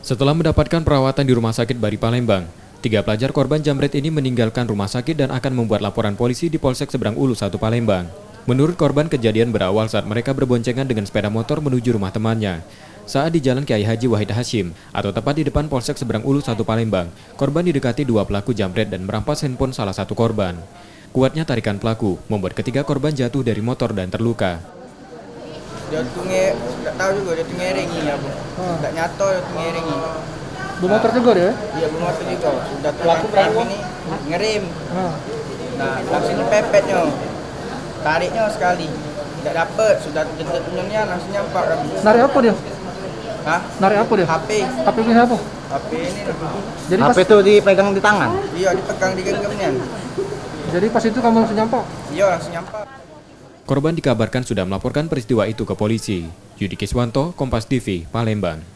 Setelah mendapatkan perawatan di Rumah Sakit Bari Palembang, 3 pelajar korban jambret ini meninggalkan rumah sakit dan akan membuat laporan polisi di Polsek Seberang Ulu 1 Palembang. Menurut korban, kejadian berawal saat mereka berboncengan dengan sepeda motor menuju rumah temannya. Saat di Jalan Kiai Haji Wahid Hashim, atau tepat di depan Polsek Seberang Ulu 1 Palembang, korban didekati 2 pelaku jambret dan merampas handphone salah satu korban. Kuatnya tarikan pelaku membuat ketiga korban jatuh dari motor dan terluka. Jatuhnya, nggak tahu juga dia ngerengi ya, Bu. Nggak nyata dia ngerengi. Bermotor juga dia? Iya, bermotor juga. Sudah terangkat ini ngerem. Nah, langsung dipepetnya. Tariknya sekali. Tidak dapat, sudah jemput punyanya langsung nyampak kami. Narik apa dia? Hah? Narik apa dia? HP. HP punya apa? HP ini. Jadi HP itu dipegang di tangan? Iya, dipegang di genggamnya. Jadi pas itu kamu langsung nyampak? Iya, langsung nyampak. Korban dikabarkan sudah melaporkan peristiwa itu ke polisi. Yudi Kiswanto, Kompas TV, Palembang.